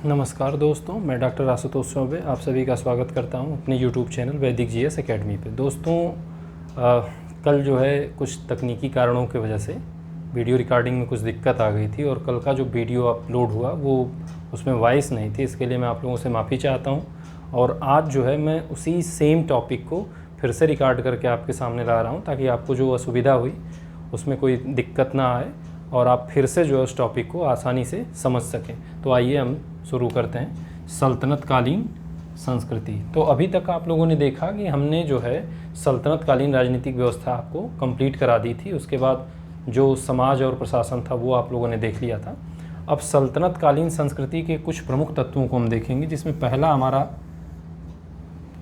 नमस्कार दोस्तों, मैं डॉक्टर आशुतोष चौबे आप सभी का स्वागत करता हूं अपने यूट्यूब चैनल वैदिक जीएस एकेडमी पे। दोस्तों कल जो है कुछ तकनीकी कारणों की वजह से वीडियो रिकॉर्डिंग में कुछ दिक्कत आ गई थी और कल का जो वीडियो अपलोड हुआ वो उसमें वॉइस नहीं थी। इसके लिए मैं आप लोगों से माफ़ी चाहता हूं। और आज जो है मैं उसी सेम टॉपिक को फिर से रिकॉर्ड करके आपके सामने ला रहा हूँ ताकि आपको जो असुविधा हुई उसमें कोई दिक्कत ना आए और आप फिर से जो है उस टॉपिक को आसानी से समझ सकें। तो आइए हम शुरू करते हैं। सल्तनत कालीन संस्कृति। तो अभी तक आप लोगों ने देखा कि हमने जो है सल्तनत कालीन राजनीतिक व्यवस्था आपको कंप्लीट करा दी थी। उसके बाद जो समाज और प्रशासन था वो आप लोगों ने देख लिया था। अब सल्तनत कालीन संस्कृति के कुछ प्रमुख तत्वों को हम देखेंगे, जिसमें पहला हमारा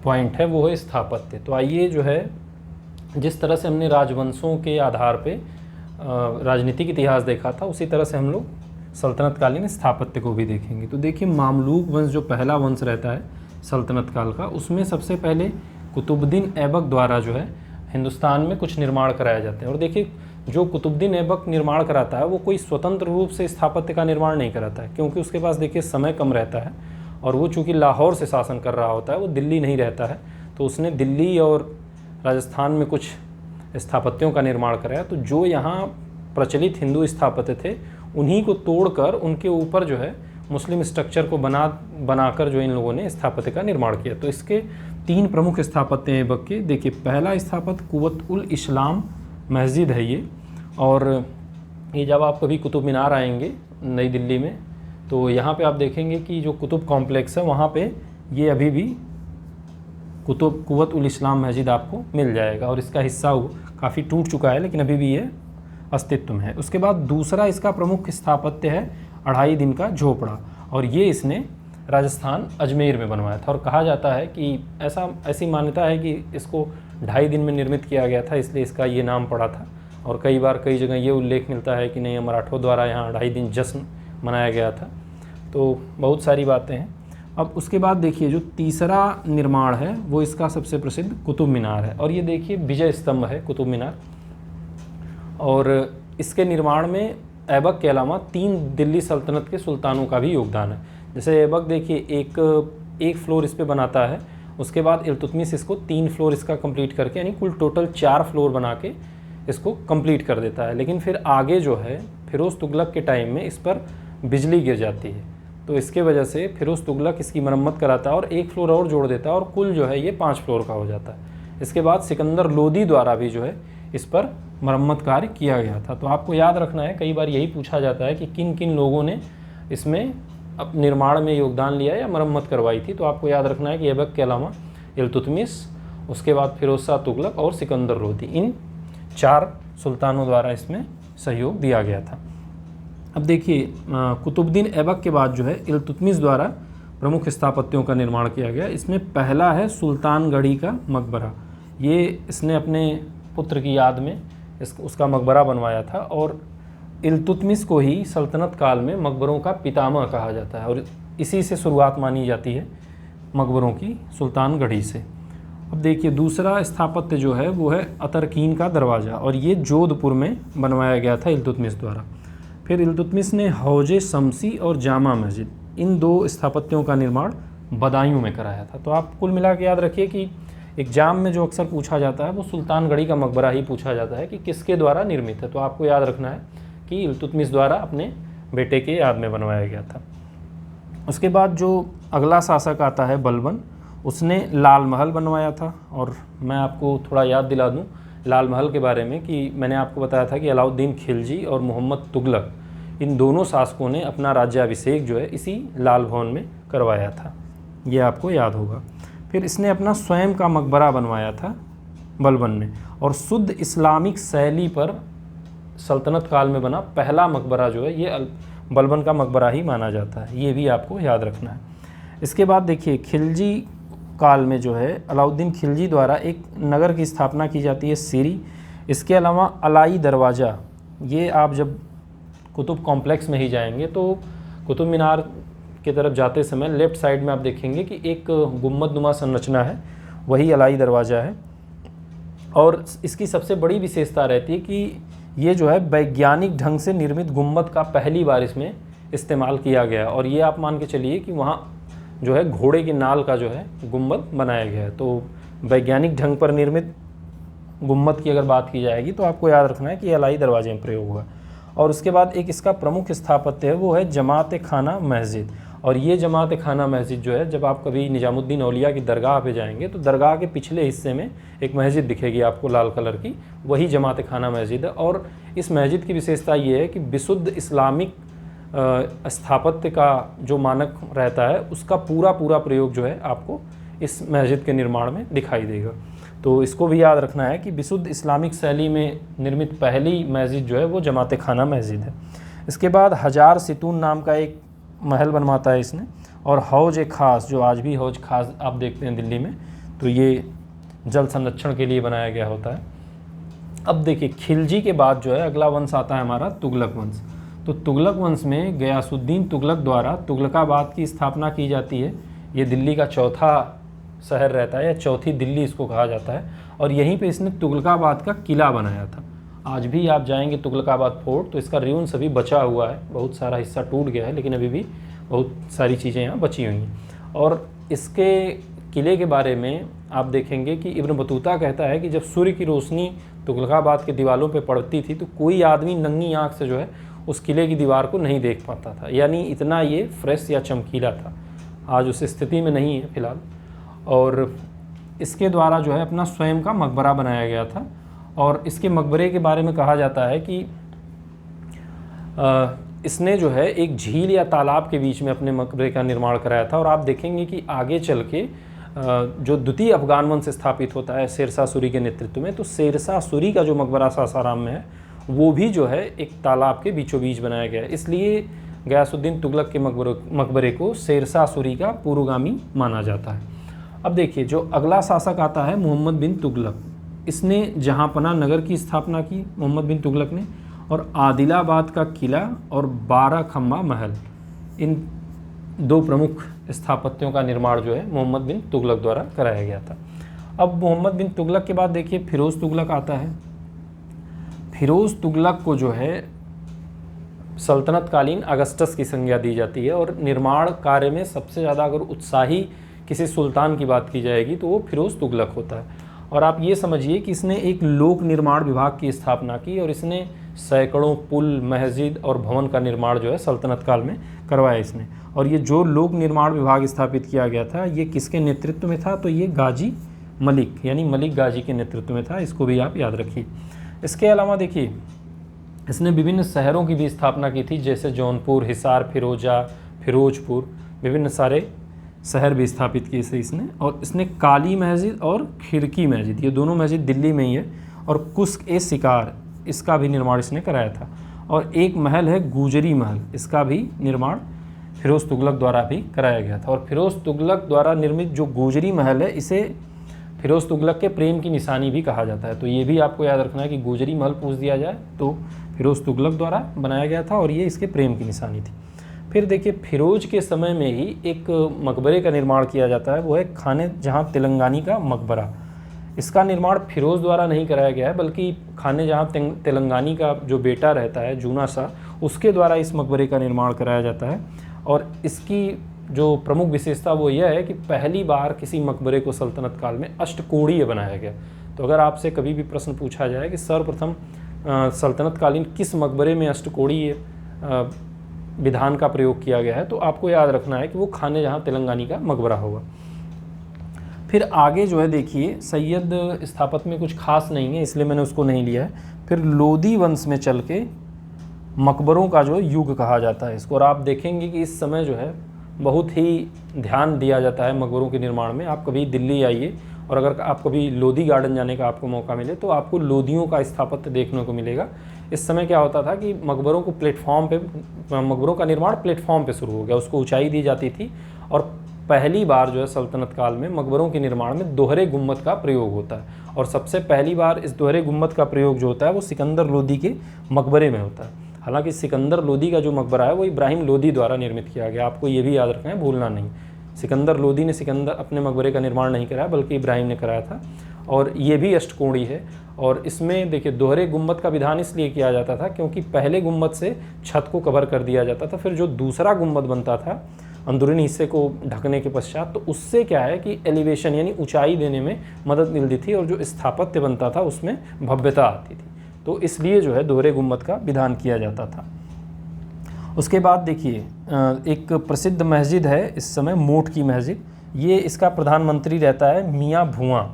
पॉइंट है वो है स्थापत्य। तो आइए जो है जिस तरह से हमने राजवंशों के आधार पे राजनीतिक इतिहास देखा था उसी तरह से हम लोग सल्तनत कालीन स्थापत्य को भी देखेंगे। तो देखिए, मामलूक वंश जो पहला वंश रहता है सल्तनत काल का, उसमें सबसे पहले कुतुबुद्दीन ऐबक द्वारा जो है हिंदुस्तान में कुछ निर्माण कराए जाते हैं। और देखिए, जो कुतुबुद्दीन ऐबक निर्माण कराता है वो कोई स्वतंत्र रूप से स्थापत्य का निर्माण नहीं कराता है, क्योंकि उसके पास देखिए समय कम रहता है और वो चूँकि लाहौर से शासन कर रहा होता है, वो दिल्ली नहीं रहता है। तो उसने दिल्ली और राजस्थान में कुछ स्थापत्यों का निर्माण कराया। तो जो यहाँ प्रचलित हिंदू स्थापत्य थे उन्हीं को तोड़कर उनके ऊपर जो है मुस्लिम स्ट्रक्चर को बनाकर जो इन लोगों ने स्थापत्य का निर्माण किया। तो इसके तीन प्रमुख स्थापत्य हैं ऐबक के। देखिए, पहला स्थापत्य कुव्वत उल इस्लाम मस्जिद है ये। और ये जब आप कभी कुतुब मीनार आएंगे नई दिल्ली में तो यहाँ पे आप देखेंगे कि जो कुतुब कॉम्प्लेक्स है वहाँ पे ये अभी भी कुव्वत उल इस्लाम मस्जिद आपको मिल जाएगा। और इसका हिस्सा काफ़ी टूट चुका है लेकिन अभी भी ये अस्तित्व में है। उसके बाद दूसरा इसका प्रमुख स्थापत्य है 2.5 दिन का झोपड़ा, और ये इसने राजस्थान अजमेर में बनवाया था। और कहा जाता है कि ऐसी मान्यता है कि इसको 2.5 दिन में निर्मित किया गया था, इसलिए इसका ये नाम पड़ा था। और कई बार कई जगह ये उल्लेख मिलता है कि नहीं, मराठों द्वारा यहाँ 2.5 दिन जश्न मनाया गया था। तो बहुत सारी बातें हैं। अब उसके बाद देखिए, जो तीसरा निर्माण है वो इसका सबसे प्रसिद्ध कुतुब मीनार है। और ये देखिए विजय स्तंभ है कुतुब मीनार। और इसके निर्माण में ऐबक के अलावा 3 दिल्ली सल्तनत के सुल्तानों का भी योगदान है। जैसे ऐबक देखिए एक फ्लोर इस पे बनाता है, उसके बाद इल्तुतमिश इसको 3 फ्लोर इसका कंप्लीट करके, यानी कुल टोटल 4 फ्लोर बना के इसको कंप्लीट कर देता है। लेकिन फिर आगे जो है फिरोज़ तुगलक के टाइम में इस पर बिजली गिर जाती है, तो इसके वजह से फिरोज़ तुगलक इसकी मरम्मत कराता है और 1 फ्लोर और जोड़ देता है और कुल जो है ये 5 फ्लोर का हो जाता है। इसके बाद सिकंदर लोदी द्वारा भी जो है इस पर मरम्मत कार्य किया गया था। तो आपको याद रखना है, कई बार यही पूछा जाता है कि किन किन लोगों ने इसमें निर्माण में योगदान लिया या मरम्मत करवाई थी। तो आपको याद रखना है कि ऐबक के अलावा इल्तुतमिश, उसके बाद फिरोज शाह तुगलक और सिकंदर लोदी, इन 4 सुल्तानों द्वारा इसमें सहयोग दिया गया था। अब देखिए, कुतुबुद्दीन ऐबक के बाद जो है इल्तुतमिश द्वारा प्रमुख स्थापत्यों का निर्माण किया गया। इसमें पहला है सुल्तानगढ़ी का मकबरा। ये इसने अपने पुत्र की याद में उसका मकबरा बनवाया था। और इल्तुतमिश को ही सल्तनत काल में मकबरों का पितामह कहा जाता है और इसी से शुरुआत मानी जाती है मकबरों की, सुल्तानगढ़ी से। अब देखिए, दूसरा स्थापत्य जो है वो है अतरकीन का दरवाज़ा, और ये जोधपुर में बनवाया गया था इल्तुतमिश द्वारा। फिर इल्तुतमिश ने हौजे शमसी और जामा मस्जिद, इन 2 स्थापत्यों का निर्माण बदायूं में कराया था। तो आप कुल मिला के याद रखिए कि एग्जाम में जो अक्सर पूछा जाता है वो सुल्तानगढ़ी का मकबरा ही पूछा जाता है कि किसके द्वारा निर्मित है। तो आपको याद रखना है कि इल्तुतमिश द्वारा अपने बेटे के याद में बनवाया गया था। उसके बाद जो अगला शासक आता है बलबन, उसने लाल महल बनवाया था। और मैं आपको थोड़ा याद दिला दूं लाल महल के बारे में कि मैंने आपको बताया था कि अलाउद्दीन खिलजी और मोहम्मद तुगलक, इन दोनों शासकों ने अपना राज्याभिषेक जो है इसी लाल भवन में करवाया था, ये आपको याद होगा। फिर इसने अपना स्वयं का मकबरा बनवाया था बलबन ने, और शुद्ध इस्लामिक शैली पर सल्तनत काल में बना पहला मकबरा जो है ये बलबन का मकबरा ही माना जाता है, ये भी आपको याद रखना है। इसके बाद देखिए, खिलजी काल में जो है अलाउद्दीन खिलजी द्वारा एक नगर की स्थापना की जाती है, सीरी। इसके अलावा अलाई दरवाज़ा, ये आप जब कुतुब कॉम्प्लेक्स में ही जाएंगे तो कुतुब मीनार की तरफ जाते समय लेफ़्ट साइड में आप देखेंगे कि एक गुम्बदनुमा संरचना है, वही अलाई दरवाज़ा है। और इसकी सबसे बड़ी विशेषता रहती है कि ये जो है वैज्ञानिक ढंग से निर्मित गुम्बद का पहली बार इसमें इस्तेमाल किया गया है। और ये आप मान के चलिए कि वहाँ जो है घोड़े की नाल का जो है गुम्बद बनाया गया है। तो वैज्ञानिक ढंग पर निर्मित गुम्बद की अगर बात की जाएगी तो आपको याद रखना है कि अलाई दरवाजे में प्रयोग हुआ। और उसके बाद एक इसका प्रमुख स्थापत्य है वो है जमात खाना मस्जिद। और ये जमात खाना मस्जिद जो है, जब आप कभी निजामुद्दीन औलिया की दरगाह पे जाएंगे तो दरगाह के पिछले हिस्से में एक मस्जिद दिखेगी आपको लाल कलर की, वही जमात खाना मस्जिद है। और इस मस्जिद की विशेषता ये है कि विशुद्ध इस्लामिक स्थापत्य का जो मानक रहता है उसका पूरा प्रयोग जो है आपको इस मस्जिद के निर्माण में दिखाई देगा। तो इसको भी याद रखना है कि विशुद्ध इस्लामिक शैली में निर्मित पहली मस्जिद जो है वो जमात खाना मस्जिद है। इसके बाद हजार सितून नाम का एक महल बनवाता है इसने। और हौज खास, जो आज भी हौज खास आप देखते हैं दिल्ली में, तो ये जल संरक्षण के लिए बनाया गया होता है। अब देखिए खिलजी के बाद जो है अगला वंश आता है हमारा तुगलक वंश। तो तुगलक वंश में गयासुद्दीन तुगलक द्वारा तुगलकाबाद की स्थापना की जाती है। ये दिल्ली का चौथा शहर रहता है, या चौथी दिल्ली इसको कहा जाता है। और यहीं पे इसने तुगलकाबाद का किला बनाया था। आज भी आप जाएंगे तुगलकाबाद फोर्ट तो इसका रियून सभी बचा हुआ है, बहुत सारा हिस्सा टूट गया है लेकिन अभी भी बहुत सारी चीज़ें यहाँ बची हुई हैं। और इसके किले के बारे में आप देखेंगे कि इब्न बतूता कहता है कि जब सूर्य की रोशनी तुगलकाबाद के दीवारों पर पड़ती थी तो कोई आदमी नंगी आँख से जो है उस किले की दीवार को नहीं देख पाता था, यानी इतना ये फ्रेश या चमकीला था। आज उस स्थिति में नहीं है फ़िलहाल। और इसके द्वारा जो है अपना स्वयं का मकबरा बनाया गया था। और इसके मकबरे के बारे में कहा जाता है कि इसने जो है एक झील या तालाब के बीच में अपने मकबरे का निर्माण कराया था। और आप देखेंगे कि आगे चल के जो द्वितीय अफगान वंश स्थापित होता है शेरशाह सूरी के नेतृत्व में, तो शेरशाह सूरी का जो मकबरा सासाराम में है वो भी जो है एक तालाब के बीचों बीच बनाया गया है। इसलिए गयासुद्दीन तुगलक के मकबरे को शेरशाह सूरी का पूर्वगामी माना जाता है। अब देखिए जो अगला शासक आता है मोहम्मद बिन तुगलक। इसने जहाँपना नगर की स्थापना की मोहम्मद बिन तुगलक ने, और आदिलाबाद का किला और 12 खम्बा महल, इन दो प्रमुख स्थापत्यों का निर्माण जो है मोहम्मद बिन तुगलक द्वारा कराया गया था। अब मोहम्मद बिन तुगलक के बाद देखिए फिरोज़ तुगलक आता है। फिरोज़ तुगलक को जो है सल्तनतकालीन अगस्टस की संज्ञा दी जाती है। और निर्माण कार्य में सबसे ज़्यादा अगर उत्साही किसी सुल्तान की बात की जाएगी तो वो फिरोज़ तुगलक होता है। और आप ये समझिए कि इसने एक लोक निर्माण विभाग की स्थापना की और इसने सैकड़ों पुल, मस्जिद और भवन का निर्माण जो है सल्तनत काल में करवाया इसने। और ये जो लोक निर्माण विभाग स्थापित किया गया था ये किसके नेतृत्व में था, तो ये गाजी मलिक यानी मलिक गाजी के नेतृत्व में था। इसको भी आप याद रखिए। इसके अलावा देखिए इसने विभिन्न शहरों की भी स्थापना की थी, जैसे जौनपुर, हिसार, फिरोजा, फिरोजपुर, विभिन्न सारे शहर भी स्थापित किए थे इसने। और इसने काली मस्जिद और खिरकी मस्जिद, ये दोनों मस्जिद दिल्ली में ही है। और कुस्क ए शिकार, इसका भी निर्माण इसने कराया था। और एक महल है गुजरी महल, इसका भी निर्माण फिरोज़ तुगलक द्वारा भी कराया गया था। और फिरोज़ तुगलक द्वारा निर्मित जो गुजरी महल है इसे फिरोज़ तुगलक के प्रेम की निशानी भी कहा जाता है। तो ये भी आपको याद रखना है कि गुजरी महल पूछ दिया जाए तो फिरोज़ तुगलक द्वारा बनाया गया था और ये इसके प्रेम की निशानी थी। फिर देखिए फिरोज के समय में ही एक मकबरे का निर्माण किया जाता है, वो है खाने जहाँ तेलंगानी का मकबरा। इसका निर्माण फिरोज़ द्वारा नहीं कराया गया है बल्कि खाने जहाँ तेलंगानी का जो बेटा रहता है जूना सा, उसके द्वारा इस मकबरे का निर्माण कराया जाता है। और इसकी जो प्रमुख विशेषता वो यह है कि पहली बार किसी मकबरे को सल्तनत काल में अष्टकोणीय बनाया गया। तो अगर आपसे कभी भी प्रश्न पूछा जाए कि सर्वप्रथम सल्तनत कालीन किस मकबरे में अष्टकोणीय विधान का प्रयोग किया गया है, तो आपको याद रखना है कि वो खाने जहाँ तेलंगानी का मकबरा होगा। फिर आगे जो है देखिए सैयद स्थापत्य में कुछ खास नहीं है इसलिए मैंने उसको नहीं लिया है। फिर लोधी वंश में चल के मकबरों का जो युग कहा जाता है इसको। और आप देखेंगे कि इस समय जो है बहुत ही ध्यान दिया जाता है मकबरों के निर्माण में। आप कभी दिल्ली आइए और अगर आप कभी लोधी गार्डन जाने का आपको मौका मिले तो आपको लोधियों का स्थापत्य देखने को मिलेगा। इस समय क्या होता था कि मकबरों को मकबरों का निर्माण प्लेटफॉर्म पे शुरू हो गया, उसको ऊंचाई दी जाती थी। और पहली बार जो है सल्तनत काल में मकबरों के निर्माण में दोहरे गुम्बद का प्रयोग होता है। और सबसे पहली बार इस दोहरे गुम्बद का प्रयोग जो होता है वो सिकंदर लोधी के मकबरे में होता है। हालांकि सिकंदर लोधी का जो मकबरा है वो इब्राहिम लोधी द्वारा निर्मित किया गया, आपको ये भी याद रखना है, भूलना नहीं। सिकंदर लोधी ने अपने मकबरे का निर्माण नहीं कराया बल्कि इब्राहिम ने कराया था। और ये भी अष्टकोणीय है। और इसमें देखिए दोहरे गुंबद का विधान इसलिए किया जाता था क्योंकि पहले गुंबद से छत को कवर कर दिया जाता था, फिर जो दूसरा गुंबद बनता था अंदरूनी हिस्से को ढकने के पश्चात, तो उससे क्या है कि एलिवेशन यानी ऊंचाई देने में मदद मिलती थी और जो स्थापत्य बनता था उसमें भव्यता आती थी। तो इसलिए जो है दोहरे गुंबद का विधान किया जाता था। उसके बाद देखिए एक प्रसिद्ध मस्जिद है इस समय, मोट की मस्जिद, ये इसका प्रधानमंत्री रहता है मियाँ भुआं,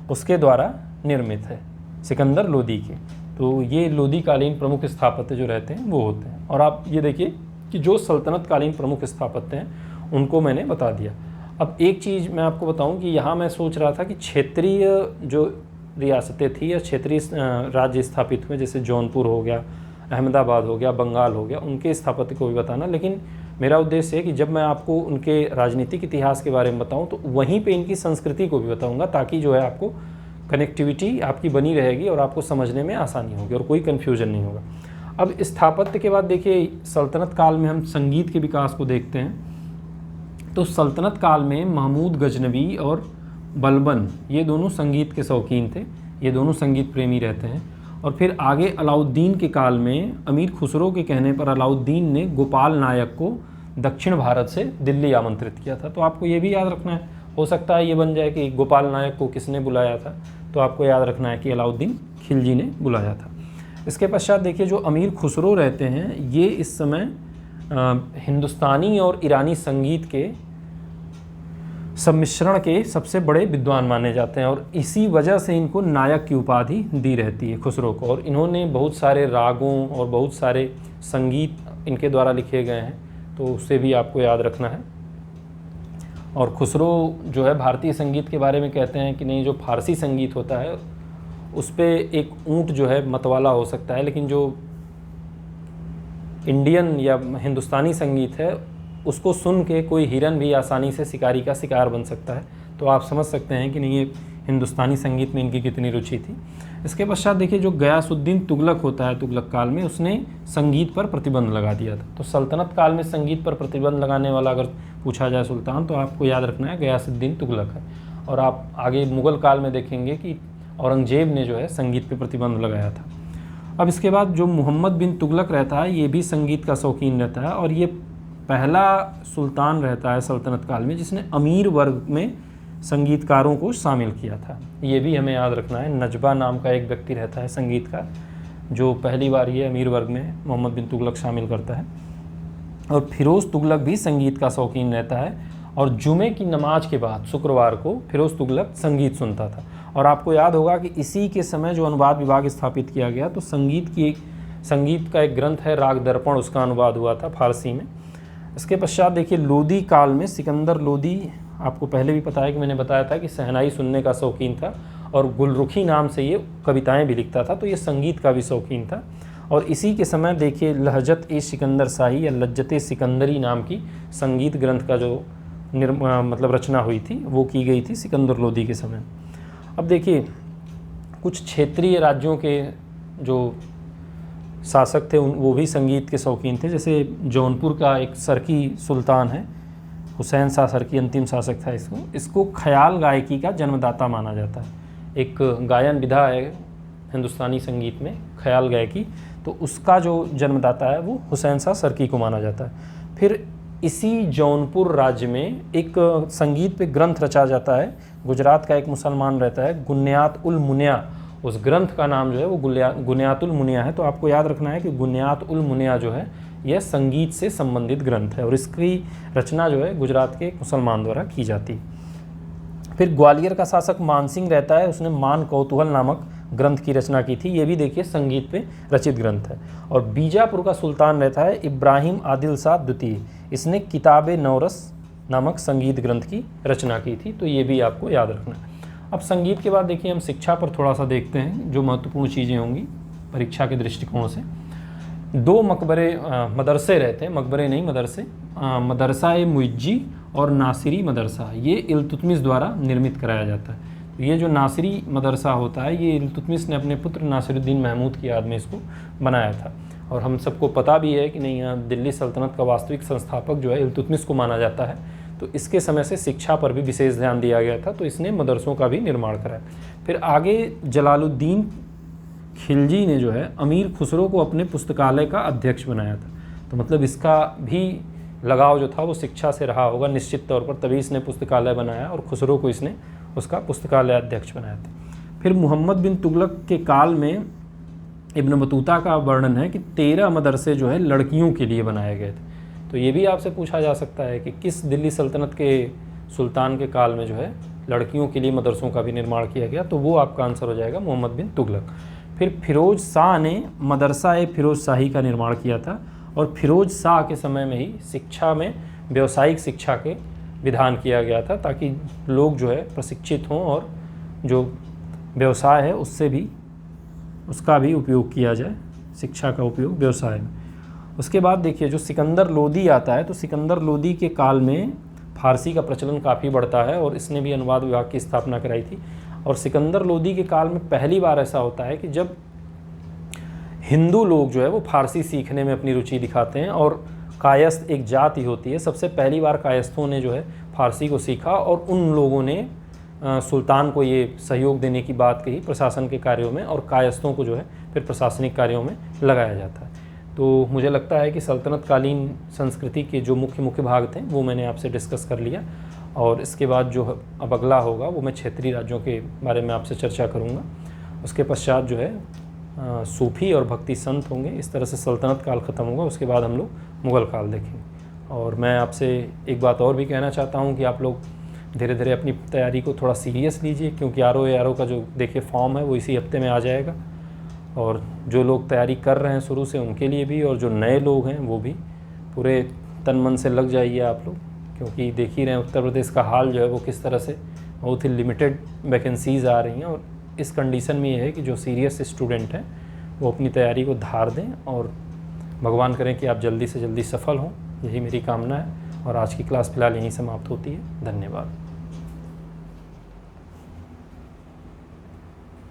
उसके द्वारा निर्मित है, सिकंदर लोदी के। तो ये लोदी कालीन प्रमुख स्थापत्य जो रहते हैं वो होते हैं। और आप ये देखिए कि जो सल्तनत कालीन प्रमुख स्थापत्य हैं उनको मैंने बता दिया। अब एक चीज़ मैं आपको बताऊं कि यहाँ मैं सोच रहा था कि क्षेत्रीय जो रियासतें थी या क्षेत्रीय राज्य स्थापित हुए, जैसे जौनपुर हो गया, अहमदाबाद हो गया, बंगाल हो गया, उनके स्थापत्य को भी बताना, लेकिन मेरा उद्देश्य है कि जब मैं आपको उनके राजनीतिक इतिहास के बारे में बताऊं तो वहीं पे इनकी संस्कृति को भी बताऊंगा, ताकि जो है आपको कनेक्टिविटी आपकी बनी रहेगी और आपको समझने में आसानी होगी और कोई कन्फ्यूजन नहीं होगा। अब स्थापत्य के बाद देखिए सल्तनत काल में हम संगीत के विकास को देखते हैं। तो सल्तनत काल में महमूद गजनवी और बलबन ये दोनों संगीत के शौकीन थे, ये दोनों संगीत प्रेमी रहते हैं। और फिर आगे अलाउद्दीन के काल में अमीर खुसरो के कहने पर अलाउद्दीन ने गोपाल नायक को दक्षिण भारत से दिल्ली आमंत्रित किया था। तो आपको ये भी याद रखना है, हो सकता है ये बन जाए कि गोपाल नायक को किसने बुलाया था, तो आपको याद रखना है कि अलाउद्दीन खिलजी ने बुलाया था। इसके पश्चात देखिए जो अमीर खुसरो रहते हैं ये इस समय हिंदुस्तानी और ईरानी संगीत के सम्मिश्रण के सबसे बड़े विद्वान माने जाते हैं और इसी वजह से इनको नायक की उपाधि दी रहती है खुसरो को। और इन्होंने बहुत सारे रागों और बहुत सारे संगीत इनके द्वारा लिखे गए हैं, तो उससे भी आपको याद रखना है। और खुसरो जो है भारतीय संगीत के बारे में कहते हैं कि नहीं, जो फारसी संगीत होता है उस पर एक ऊँट जो है मतवाला हो सकता है, लेकिन जो इंडियन या हिंदुस्तानी संगीत है उसको सुन के कोई हिरन भी आसानी से शिकारी का शिकार बन सकता है। तो आप समझ सकते हैं कि नहीं ये हिंदुस्तानी संगीत में इनकी कितनी रुचि थी। इसके पश्चात देखिए जो गयासुद्दीन तुगलक होता है, तुगलक काल में उसने संगीत पर प्रतिबंध लगा दिया था। तो सल्तनत काल में संगीत पर प्रतिबंध लगाने वाला अगर पूछा जाए सुल्तान, तो आपको याद रखना है गयासुद्दीन तुगलक है। और आप आगे मुग़ल काल में देखेंगे कि औरंगजेब ने जो है संगीत पर प्रतिबंध लगाया था। अब इसके बाद जो मोहम्मद बिन तुगलक रहता है ये भी संगीत का शौकीन रहता है और ये पहला सुल्तान रहता है सल्तनत काल में जिसने अमीर वर्ग में संगीतकारों को शामिल किया था। ये भी हमें याद रखना है। नजबा नाम का एक व्यक्ति रहता है संगीतकार, जो पहली बार ये अमीर वर्ग में मोहम्मद बिन तुगलक शामिल करता है। और फिरोज़ तुगलक भी संगीत का शौकीन रहता है और जुमे की नमाज के बाद शुक्रवार को फिरोज़ तुगलक संगीत सुनता था। और आपको याद होगा कि इसी के समय जो अनुवाद विभाग स्थापित किया गया, तो संगीत का एक ग्रंथ है राग दर्पण, उसका अनुवाद हुआ था फारसी में। इसके पश्चात देखिए लोदी काल में सिकंदर लोदी, आपको पहले भी पता है कि मैंने बताया था कि शहनाई सुनने का शौकीन था और गुलरुखी नाम से ये कविताएं भी लिखता था, तो ये संगीत का भी शौकीन था। और इसी के समय देखिए लहजत ए सिकंदर शाही या लज्जत सिकंदरी नाम की संगीत ग्रंथ का जो मतलब रचना हुई थी वो की गई थी सिकंदर लोदी के समय। अब देखिए कुछ क्षेत्रीय राज्यों के जो शासक थे वो भी संगीत के शौकीन थे। जैसे जौनपुर का एक सरकी सुल्तान है, हुसैन शाह सरकी अंतिम शासक था। इसको ख्याल गायकी का जन्मदाता माना जाता है। एक गायन विधा है हिंदुस्तानी संगीत में ख्याल गायकी, तो उसका जो जन्मदाता है वो हुसैन शाह सरकी को माना जाता है। फिर इसी जौनपुर राज्य में एक संगीत पे ग्रंथ रचा जाता है। गुजरात का एक मुसलमान रहता है गुन्यात उल मुनिया, उस ग्रंथ का नाम जो है वो गुन्यात उल मुनिया है। तो आपको याद रखना है कि गुन्यात उल मुनिया जो है यह संगीत से संबंधित ग्रंथ है और इसकी रचना जो है गुजरात के एक मुसलमान द्वारा की जाती है। फिर ग्वालियर का शासक मानसिंह रहता है, उसने मान कौतूहल नामक ग्रंथ की रचना की थी। ये भी देखिए संगीत पे रचित ग्रंथ है। और बीजापुर का सुल्तान रहता है इब्राहिम आदिल शाह द्वितीय, इसने किताब नौरस नामक संगीत ग्रंथ की रचना की थी। तो ये भी आपको याद रखना है। अब संगीत के बाद देखिए हम शिक्षा पर थोड़ा सा देखते हैं जो महत्वपूर्ण चीज़ें होंगी परीक्षा के दृष्टिकोण से। दो मदरसे रहते हैं, मकबरे नहीं मदरसे, मदरसा ए मुइज्जी और नासिरी मदरसा, ये इल्तुतमिश द्वारा निर्मित कराया जाता है। तो ये जो नासिरी मदरसा होता है ये इल्तुतमिश ने अपने पुत्र नासिरुद्दीन महमूद की याद में इसको बनाया था। और हम सबको पता भी है कि नहीं दिल्ली सल्तनत का वास्तविक संस्थापक जो है इल्तुतमिश को माना जाता है। तो इसके समय से शिक्षा पर भी विशेष ध्यान दिया गया था, तो इसने मदरसों का भी निर्माण कराया। फिर आगे जलालुद्दीन खिलजी ने जो है अमीर खुसरो को अपने पुस्तकालय का अध्यक्ष बनाया था। तो मतलब इसका भी लगाव जो था वो शिक्षा से रहा होगा निश्चित तौर पर, तभी इसने पुस्तकालय बनाया और खुसरो को इसने उसका पुस्तकालय अध्यक्ष बनाया था। फिर मोहम्मद बिन तुगलक के काल में इब्न बतूता का वर्णन है कि 13 मदरसे जो है लड़कियों के लिए बनाए गए थे। तो ये भी आपसे पूछा जा सकता है कि किस दिल्ली सल्तनत के सुल्तान के काल में जो है लड़कियों के लिए मदरसों का भी निर्माण किया गया, तो वो आपका आंसर हो जाएगा मोहम्मद बिन तुगलक। फिर फिरोज शाह ने मदरसा फिरोज शाही का निर्माण किया था और फिरोज शाह के समय में ही शिक्षा में व्यावसायिक शिक्षा के विधान किया गया था, ताकि लोग जो है प्रशिक्षित हों और जो व्यवसाय है उसका भी उपयोग किया जाए, शिक्षा का उपयोग व्यवसाय में। उसके बाद देखिए जो सिकंदर लोदी आता है, तो सिकंदर लोदी के काल में फारसी का प्रचलन काफ़ी बढ़ता है और इसने भी अनुवाद विभाग की स्थापना कराई थी। और सिकंदर लोदी के काल में पहली बार ऐसा होता है कि जब हिंदू लोग जो है वो फारसी सीखने में अपनी रुचि दिखाते हैं, और कायस्थ एक जाति होती है, सबसे पहली बार कायस्थों ने जो है फारसी को सीखा और उन लोगों ने सुल्तान को ये सहयोग देने की बात कही प्रशासन के कार्यों में, और कायस्थों को जो है फिर प्रशासनिक कार्यों में लगाया जाता है। तो मुझे लगता है कि सल्तनत कालीन संस्कृति के जो मुख्य भाग थे वो मैंने आपसे डिस्कस कर लिया, और इसके बाद जो अब अगला होगा वो मैं क्षेत्रीय राज्यों के बारे में आपसे चर्चा करूँगा। उसके पश्चात जो है सूफी और भक्ति संत होंगे। इस तरह से सल्तनत काल ख़त्म होगा, उसके बाद हम लोग मुग़ल काल देखेंगे। और मैं आपसे एक बात और भी कहना चाहता हूँ कि आप लोग धीरे धीरे अपनी तैयारी को थोड़ा सीरियस लीजिए, क्योंकि आर का जो देखिए फॉर्म है वो इसी हफ्ते में आ जाएगा, और जो लोग तैयारी कर रहे हैं शुरू से उनके लिए भी, और जो नए लोग हैं वो भी पूरे तन मन से लग जाइए आप लोग, क्योंकि देख ही रहे हैं उत्तर प्रदेश का हाल जो है वो किस तरह से बहुत ही लिमिटेड वैकेंसीज़ आ रही हैं। और इस कंडीशन में ये है कि जो सीरियस स्टूडेंट हैं वो अपनी तैयारी को धार दें, और भगवान करें कि आप जल्दी से जल्दी सफल हों, यही मेरी कामना है। और आज की क्लास फ़िलहाल यहीं समाप्त होती है। धन्यवाद।